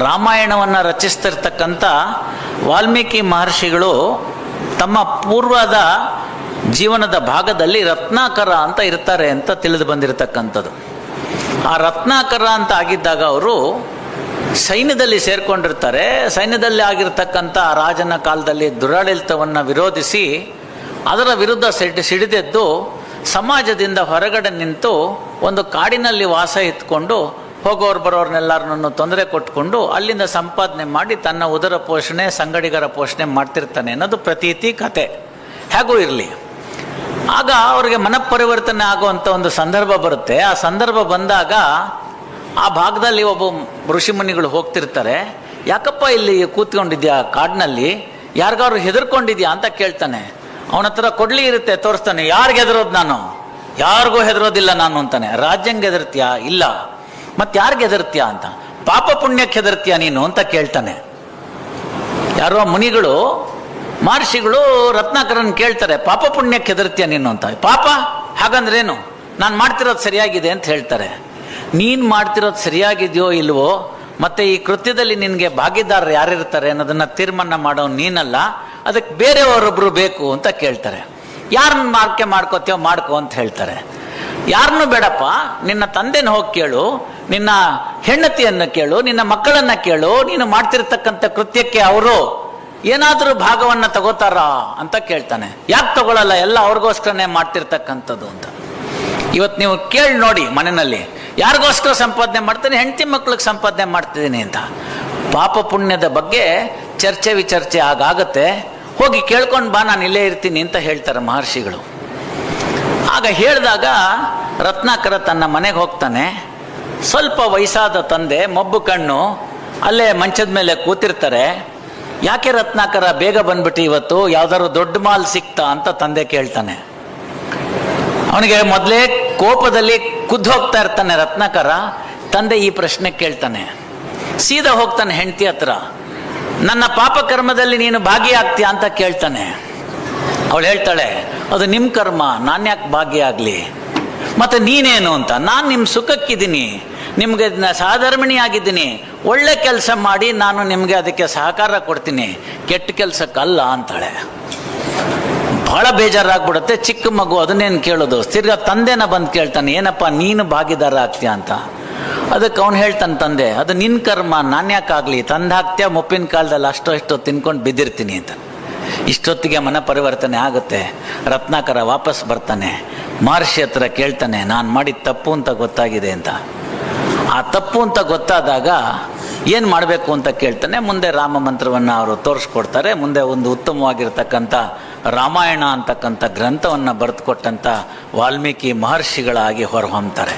ರಾಮಾಯಣವನ್ನು ರಚಿಸ್ತಿರ್ತಕ್ಕಂಥ ವಾಲ್ಮೀಕಿ ಮಹರ್ಷಿಗಳು ತಮ್ಮ ಪೂರ್ವದ ಜೀವನದ ಭಾಗದಲ್ಲಿ ರತ್ನಾಕರ ಅಂತ ಇರ್ತಾರೆ ಅಂತ ತಿಳಿದು ಬಂದಿರತಕ್ಕಂಥದ್ದು. ಆ ರತ್ನಾಕರ ಅಂತ ಆಗಿದ್ದಾಗ ಅವರು ಸೈನ್ಯದಲ್ಲಿ ಸೇರ್ಕೊಂಡಿರ್ತಾರೆ. ಸೈನ್ಯದಲ್ಲಿ ಆಗಿರ್ತಕ್ಕಂಥ ರಾಜನ ಕಾಲದಲ್ಲಿ ದುರಾಡಳಿತವನ್ನು ವಿರೋಧಿಸಿ ಅದರ ವಿರುದ್ಧ ಸಿಡಿದೆದ್ದು ಸಮಾಜದಿಂದ ಹೊರಗಡೆ ನಿಂತು ಒಂದು ಕಾಡಿನಲ್ಲಿ ವಾಸ ಇತ್ಕೊಂಡು ಹೋಗೋರು ಬರೋರ್ನೆಲ್ಲರನ್ನು ತೊಂದರೆ ಕೊಟ್ಕೊಂಡು ಅಲ್ಲಿಂದ ಸಂಪಾದನೆ ಮಾಡಿ ತನ್ನ ಉದರ ಪೋಷಣೆ ಸಂಗಡಿಗರ ಪೋಷಣೆ ಮಾಡ್ತಿರ್ತಾನೆ ಅನ್ನೋದು ಪ್ರತೀತಿ ಕತೆ. ಹೇಗೂ ಇರಲಿ, ಆಗ ಅವರಿಗೆ ಮನಪರಿವರ್ತನೆ ಆಗುವಂಥ ಒಂದು ಸಂದರ್ಭ ಬರುತ್ತೆ. ಆ ಸಂದರ್ಭ ಬಂದಾಗ ಆ ಭಾಗದಲ್ಲಿ ಒಬ್ಬ ಋಷಿಮುನಿಗಳು ಹೋಗ್ತಿರ್ತಾರೆ. ಯಾಕಪ್ಪ ಇಲ್ಲಿ ಕೂತ್ಕೊಂಡಿದ್ಯಾ ಕಾಡಿನಲ್ಲಿ, ಯಾರಿಗಾದ್ರು ಹೆದರ್ಕೊಂಡಿದ್ಯಾ ಅಂತ ಕೇಳ್ತಾನೆ. ಅವನ ಹತ್ರ ಕೊಡ್ಲಿ ಇರುತ್ತೆ, ತೋರಿಸ್ತಾನೆ. ಯಾರಿಗೆ ಹೆದರೋದು ನಾನು? ಯಾರಿಗೂ ಹೆದರೋದಿಲ್ಲ ನಾನು ಅಂತಾನೆ. ರಾಜ್ಯಂಗೆ ಹೆದರ್ತೀಯಾ? ಇಲ್ಲ. ಮತ್ತೆ ಯಾರಿಗೆ ಹೆದರ್ತೀಯಾ ಅಂತ. ಪಾಪ ಪುಣ್ಯಕ್ಕೆ ಹೆದರ್ತೀಯಾ ನೀನು ಅಂತ ಕೇಳ್ತಾನೆ. ಯಾರೋ ಮುನಿಗಳು ಮಹರ್ಷಿಗಳು ರತ್ನಾಕರನ್ ಕೇಳ್ತಾರೆ, ಪಾಪ ಪುಣ್ಯಕ್ಕೆ ಹೆದರ್ತೀಯ ನೀನು ಅಂತ. ಪಾಪ ಹಾಗಂದ್ರೇನು? ನಾನು ಮಾಡ್ತಿರೋದು ಸರಿಯಾಗಿದೆ ಅಂತ ಹೇಳ್ತಾರೆ. ನೀನು ಮಾಡ್ತಿರೋದು ಸರಿಯಾಗಿದೆಯೋ ಇಲ್ವೋ, ಮತ್ತೆ ಈ ಕೃತ್ಯದಲ್ಲಿ ನಿನಗೆ ಭಾಗಿದಾರರು ಯಾರಿರ್ತಾರೆ ಅನ್ನೋದನ್ನ ತೀರ್ಮಾನ ಮಾಡೋ ನೀನಲ್ಲ, ಅದಕ್ಕೆ ಬೇರೆಯವರೊಬ್ರು ಬೇಕು ಅಂತ ಕೇಳ್ತಾರೆ. ಯಾರನ್ನ ಮಾರ್ಕೆ ಮಾಡ್ಕೋತೀಯೋ ಮಾಡ್ಕೋ ಅಂತ ಹೇಳ್ತಾರೆ. ಯಾರನ್ನೂ ಬೇಡಪ್ಪ, ನಿನ್ನ ತಂದೆನ ಹೋಗಿ ಕೇಳು, ನಿನ್ನ ಹೆಂಡತಿಯನ್ನು ಕೇಳು, ನಿನ್ನ ಮಕ್ಕಳನ್ನ ಕೇಳು. ನೀನು ಮಾಡ್ತಿರ್ತಕ್ಕಂಥ ಕೃತ್ಯಕ್ಕೆ ಅವರು ಏನಾದರೂ ಭಾಗವನ್ನ ತಗೋತಾರ ಅಂತ ಕೇಳ್ತಾನೆ. ಯಾಕೆ ತಗೊಳ್ಳಲ್ಲ? ಎಲ್ಲ ಅವ್ರಿಗೋಸ್ಕರನೇ ಮಾಡ್ತಿರ್ತಕ್ಕಂಥದ್ದು ಅಂತ. ಇವತ್ತು ನೀವು ಕೇಳಿ ನೋಡಿ ಮನೆಯಲ್ಲಿ, ಯಾರಿಗೋಸ್ಕರ ಸಂಪಾದನೆ ಮಾಡ್ತೀನಿ? ಹೆಂಡತಿ ಮಕ್ಳಿಗೆ ಸಂಪಾದನೆ ಮಾಡ್ತಿದ್ದೀನಿ ಅಂತ. ಪಾಪ ಪುಣ್ಯದ ಬಗ್ಗೆ ಚರ್ಚೆ ವಿಚರ್ಚೆ ಆಗಾಗತ್ತೆ. ಹೋಗಿ ಕೇಳ್ಕೊಂಡು ಬಾ, ನಾನು ಇಲ್ಲೇ ಇರ್ತೀನಿ ಅಂತ ಹೇಳ್ತಾರೆ ಮಹರ್ಷಿಗಳು. ಆಗ ಹೇಳಿದಾಗ ರತ್ನಾಕರ ತನ್ನ ಮನೆಗೆ ಹೋಗ್ತಾನೆ. ಸ್ವಲ್ಪ ವಯಸ್ಸಾದ ತಂದೆ, ಮಬ್ಬು ಕಣ್ಣು, ಅಲ್ಲೇ ಮಂಚದ ಮೇಲೆ ಕೂತಿರ್ತಾರೆ. ಯಾಕೆ ರತ್ನಾಕರ ಬೇಗ ಬಂದ್ಬಿಟ್ಟು ಇವತ್ತು, ಯಾವ್ದಾದ್ರು ದೊಡ್ಡ ಮಾಲ್ ಸಿಕ್ತಾ ಅಂತ ತಂದೆ ಕೇಳ್ತಾನೆ. ಅವನಿಗೆ ಮೊದಲೇ ಕೋಪದಲ್ಲಿ ಕುದ್ದು ಹೋಗ್ತಾ ಇರ್ತಾನೆ ರತ್ನಾಕರ. ತಂದೆ ಈ ಪ್ರಶ್ನೆ ಕೇಳ್ತಾನೆ. ಸೀದಾ ಹೋಗ್ತಾನೆ ಹೆಂಡತಿ ಹತ್ರ. ನನ್ನ ಪಾಪ ಕರ್ಮದಲ್ಲಿ ನೀನು ಭಾಗಿಯಾಗ್ತೀಯ ಅಂತ ಕೇಳ್ತಾನೆ. ಅವಳು ಹೇಳ್ತಾಳೆ, ಅದು ನಿಮ್ಮ ಕರ್ಮ, ನಾನು ಯಾಕೆ ಭಾಗಿಯಾಗ್ಲಿ? ಮತ್ತೆ ನೀನೇನು ಅಂತ. ನಾನು ನಿಮ್ಮ ಸುಖಕ್ಕಿದ್ದೀನಿ, ನಿಮ್ಗೆ ಸಹಧರ್ಮಿಣಿಯಾಗಿದ್ದೀನಿ, ಒಳ್ಳೆ ಕೆಲಸ ಮಾಡಿ ನಾನು ನಿಮ್ಗೆ ಅದಕ್ಕೆ ಸಹಕಾರ ಕೊಡ್ತೀನಿ, ಕೆಟ್ಟ ಕೆಲಸಕ್ಕಲ್ಲ ಅಂತಾಳೆ. ಬಹಳ ಬೇಜಾರಾಗ್ಬಿಡುತ್ತೆ. ಚಿಕ್ಕ ಮಗು ಅದನ್ನೇನು ಕೇಳೋದು. ತಿರ್ಗಾ ತಂದೆನ ಬಂದು ಕೇಳ್ತಾನೆ, ಏನಪ್ಪ ನೀನು ಭಾಗಿದಾರ ಆಗ್ತೀಯ ಅಂತ. ಅದಕ್ಕೆ ಅವನು ಹೇಳ್ತಾನೆ, ತಂದೆ ಅದು ನಿನ್ನ ಕರ್ಮ, ನಾನು ಯಾಕಾಗ್ಲಿ, ತಂದಾಕ್ತೀಯ, ಮುಪ್ಪಿನ ಕಾಲದಲ್ಲಿ ಅಷ್ಟೋ ತಿನ್ಕೊಂಡು ಬಿದ್ದಿರ್ತೀನಿ ಅಂತ. ಇಷ್ಟೊತ್ತಿಗೆ ಮನ ಪರಿವರ್ತನೆ ಆಗುತ್ತೆ. ರತ್ನಾಕರ ವಾಪಸ್ ಬರ್ತಾನೆ. ಮಹರ್ಷಿ ಹತ್ರ ಕೇಳ್ತಾನೆ, ನಾನು ಮಾಡಿದ ತಪ್ಪು ಅಂತ ಗೊತ್ತಾಗಿದೆ ಅಂತ. ಆ ತಪ್ಪು ಅಂತ ಗೊತ್ತಾದಾಗ ಏನು ಮಾಡಬೇಕು ಅಂತ ಕೇಳ್ತಾನೆ. ಮುಂದೆ ರಾಮ ಮಂತ್ರವನ್ನು ಅವರು ತೋರಿಸ್ಕೊಡ್ತಾರೆ. ಮುಂದೆ ಒಂದು ಉತ್ತಮವಾಗಿರ್ತಕ್ಕಂಥ ರಾಮಾಯಣ ಅಂತಕ್ಕಂಥ ಗ್ರಂಥವನ್ನು ಬರೆದುಕೊಟ್ಟಂಥ ವಾಲ್ಮೀಕಿ ಮಹರ್ಷಿಗಳಾಗಿ ಹೊರಹೊಮ್ತಾರೆ.